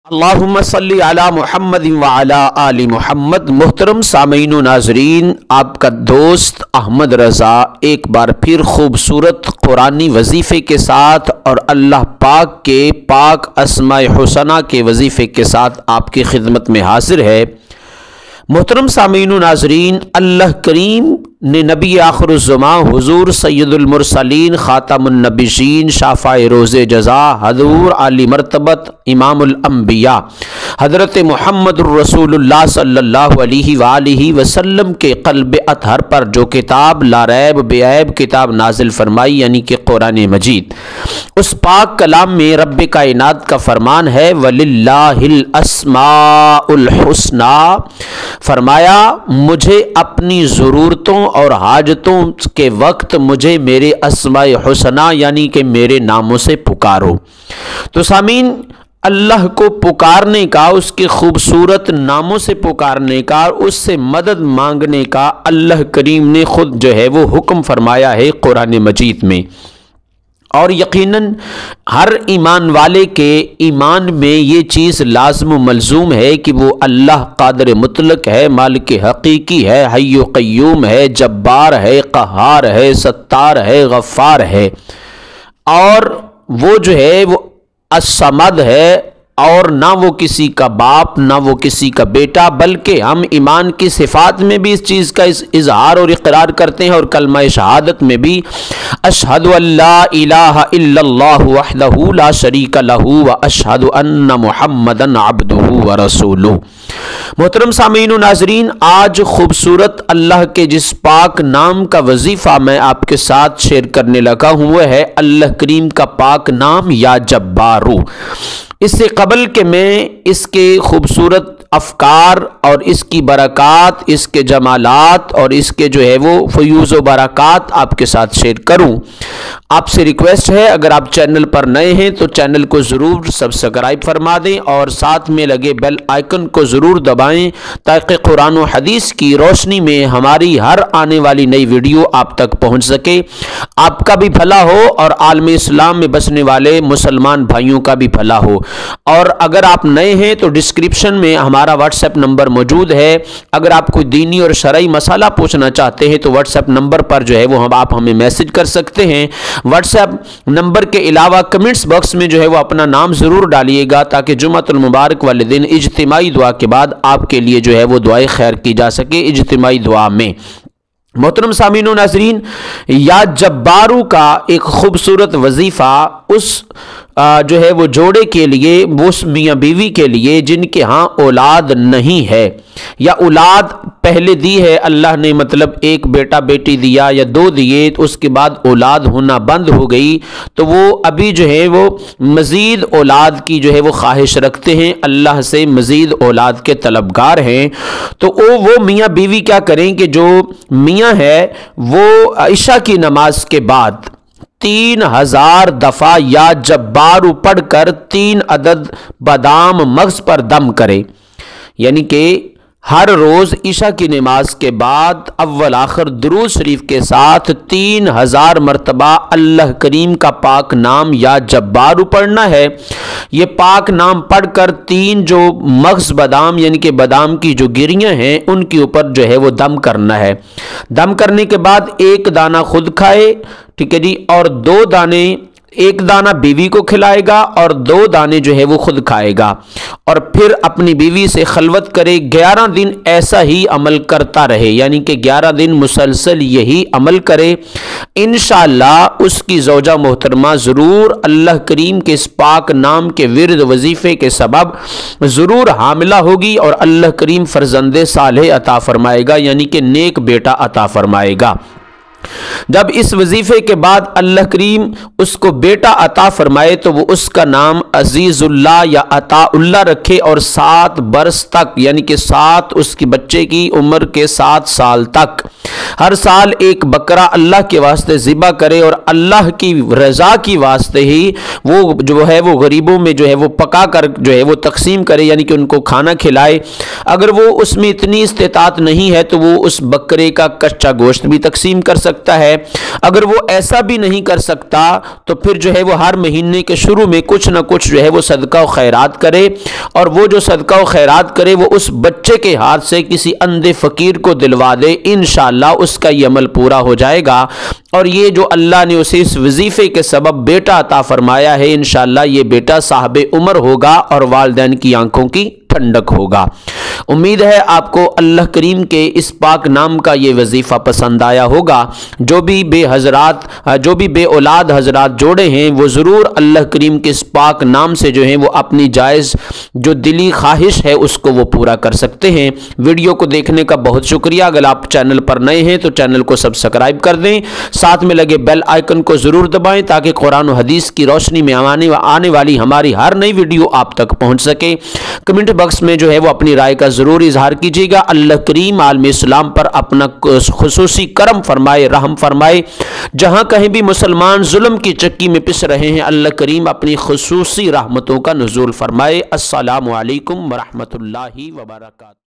اللہم صلی علی محمد وعلی آل محمد۔ محترم سامعین و ناظرین، آپ کا دوست احمد رضا ایک بار پھر خوبصورت قرآنی وظیفے کے ساتھ اور اللہ پاک کے پاک اسماء حسنہ کے وظیفے کے ساتھ آپ کی خدمت میں حاضر ہے۔ محترم سامعین و ناظرین، اللہ کریم نے نبی آخر الزمان حضور سید المرسلین خاتم النبیین شافع روز جزا حضور علی مرتبت امام الانبیاء حضرت محمد الرسول اللہ صلی اللہ علیہ وآلہ وسلم کے قلب اطہر پر جو کتاب لا ریب بے عیب کتاب نازل فرمائی، یعنی کہ قرآن مجید، اس پاک کلام میں رب کائنات کا فرمان ہے وَلِلَّهِ الْأَسْمَاءُ الْحُسْنَى، فرمایا مجھے اپنی ضرورتوں اور حاجتوں کے وقت مجھے میرے اسماء حسنہ یعنی کہ میرے ناموں سے پکارو۔ تو سامعین، اللہ کو پکارنے کا، اس کے خوبصورت ناموں سے پکارنے کا، اس سے مدد مانگنے کا اللہ کریم نے خود جو ہے وہ حکم فرمایا ہے قرآن مجید میں۔ اور یقیناً ہر ایمان والے کے ایمان میں یہ چیز لازم و ملزوم ہے کہ وہ اللہ قادر مطلق ہے، مالک حقیقی ہے، حی و قیوم ہے، جبار ہے، قہار ہے، ستار ہے، غفار ہے، اور وہ جو ہے وہ الصمد ہے، اور نہ وہ کسی کا باپ نہ وہ کسی کا بیٹا، بلکہ ہم ایمان کی صفات میں بھی اس چیز کا اظہار اور اقرار کرتے ہیں، اور کلمہ شہادت میں بھی اشہد ان لا الہ الا اللہ وحدہ لا شریک لہ واشہد ان محمدا عبدہ ورسولہ۔ محترم سامعین و ناظرین، آج خوبصورت اللہ کے جس پاک نام کا وظیفہ میں آپ کے ساتھ شیئر کرنے لگا ہوں وہ ہے اللہ کریم کا پاک نام یا جبارو۔ اس سے قبل کہ میں اس کے خوبصورت افکار اور اس کی برکات، اس کے جمالات اور اس کے جو ہے وہ فیوز و برکات آپ کے ساتھ شیئر کروں، آپ سے ریکویسٹ ہے اگر آپ چینل پر نئے ہیں تو چینل کو ضرور سبسکرائب فرما دیں اور ساتھ میں لگے بیل آئیکن کو ضرور دبائیں تاکہ قرآن و حدیث کی روشنی میں ہماری ہر آنے والی نئی ویڈیو آپ تک پہنچ سکے، آپ کا بھی بھلا ہو اور عالم اسلام میں بسنے والے مسلمان بھائیوں کا بھی بھلا ہو۔ اور اگر آپ نئے ہیں تو ڈسکرپشن میں ہمارا واٹس ایپ نمبر موجود ہے، اگر آپ کوئی دینی اور شرعی مسئلہ پوچھنا چاہتے ہیں تو واٹس ایپ نمبر پر جو ہے وہ آپ ہمیں میسج کر سکتے ہیں۔ واٹس ایپ نمبر کے علاوہ کمنٹس باکس میں جو ہے وہ اپنا نام ضرور ڈالیے گا تاکہ جمعۃ المبارک والے دن اجتماعی دعا کے بعد آپ کے لیے جو ہے وہ دعائے خیر کی جا سکے اجتماعی دعا میں۔ محترم سامعین و ناظرین، یا جبارو کا ایک خوبصورت وظیفہ اس جو ہے وہ جوڑے کے لیے، اس میاں بیوی کے لیے جن کے ہاں اولاد نہیں ہے یا اولاد پہلے دی ہے اللہ نے، مطلب ایک بیٹا بیٹی دیا یا دو دیے تو اس کے بعد اولاد ہونا بند ہو گئی، تو وہ ابھی جو ہے وہ مزید اولاد کی جو ہے وہ خواہش رکھتے ہیں، اللہ سے مزید اولاد کے طلبگار ہیں۔ تو وہ میاں بیوی کیا کریں کہ جو میاں ہے وہ عشاء کی نماز کے بعد 3000 دفعہ یا جبارو پڑھ کر 3 عدد بادام مغز پر دم کرے، یعنی کہ ہر روز عشاء کی نماز کے بعد اول آخر درود شریف کے ساتھ 3000 مرتبہ اللہ کریم کا پاک نام یا جبارو پڑھنا ہے۔ یہ پاک نام پڑھ کر 3 جو مغز بادام یعنی کہ بادام کی جو گریاں ہیں ان کے اوپر جو ہے وہ دم کرنا ہے۔ دم کرنے کے بعد 1 دانہ خود کھائے، ٹھیک ہے جی، اور 2 دانے، 1 دانہ بیوی کو کھلائے گا اور 2 دانے جو ہے وہ خود کھائے گا، اور پھر اپنی بیوی سے خلوت کرے، 11 دن ایسا ہی عمل کرتا رہے، یعنی کہ 11 دن مسلسل یہی عمل کرے، انشاءاللہ اس کی زوجہ محترمہ ضرور اللہ کریم کے اس پاک نام کے ورد وظیفے کے سبب ضرور حاملہ ہوگی اور اللہ کریم فرزند صالح عطا فرمائے گا، یعنی کہ نیک بیٹا عطا فرمائے گا۔ جب اس وظیفے کے بعد اللہ کریم اس کو بیٹا عطا فرمائے تو وہ اس کا نام عزیز اللہ یا عطا اللہ رکھے، اور 7 برس تک یعنی کہ 7 اس کی بچے کی عمر کے 7 سال تک ہر سال ایک بکرا اللہ کے واسطے ذبح کرے اور اللہ کی رضا کی واسطے ہی وہ جو ہے وہ غریبوں میں جو ہے وہ پکا کر جو ہے وہ تقسیم کرے، یعنی کہ ان کو کھانا کھلائے۔ اگر وہ اس میں اتنی استطاعت نہیں ہے تو وہ اس بکرے کا کچا گوشت بھی تقسیم کر سکتا ہے۔ اگر وہ ایسا بھی نہیں کر سکتا تو پھر جو ہے وہ ہر مہینے کے شروع میں کچھ نہ کچھ جو ہے وہ صدقہ و خیرات کرے، اور وہ جو صدقہ و خیرات کرے وہ اس بچے کے ہاتھ سے کسی اندھے فقیر کو دلوا دے، انشاءاللہ اس کا یہ عمل پورا ہو جائے گا، اور یہ جو اللہ نے اسے اس وظیفے کے سبب بیٹا عطا فرمایا ہے، انشاءاللہ یہ بیٹا صاحب عمر ہوگا اور والدین کی آنکھوں کی ٹھنڈک ہوگا۔ امید ہے آپ کو اللہ کریم کے اس پاک نام کا یہ وظیفہ پسند آیا ہوگا۔ جو بھی بے اولاد حضرات جوڑے ہیں وہ ضرور اللہ کریم کے اس پاک نام سے جو ہیں وہ اپنی جائز جو دلی خواہش ہے اس کو وہ پورا کر سکتے ہیں۔ ویڈیو کو دیکھنے کا بہت شکریہ۔ اگر آپ چینل پر نئے ہیں تو چینل کو سبسکرائب کر دیں، ساتھ میں لگے بیل آئیکن کو ضرور دبائیں تاکہ قرآن و حدیث کی روشنی میں آنے والی ہماری ہر نئی ویڈیو آپ تک پہنچ سکے۔ کمنٹ باکس میں جو ہے وہ اپنی رائے کا ضرور اظہار کیجیے گا۔ اللہ کریم عالم اسلام پر اپنا خصوصی کرم فرمائے، رحم فرمائے۔ جہاں کہیں بھی مسلمان ظلم کی چکی میں پس رہے ہیں، اللہ کریم اپنی خصوصی رحمتوں کا نزول فرمائے۔ السلام علیکم ورحمۃ اللہ وبرکاتہ۔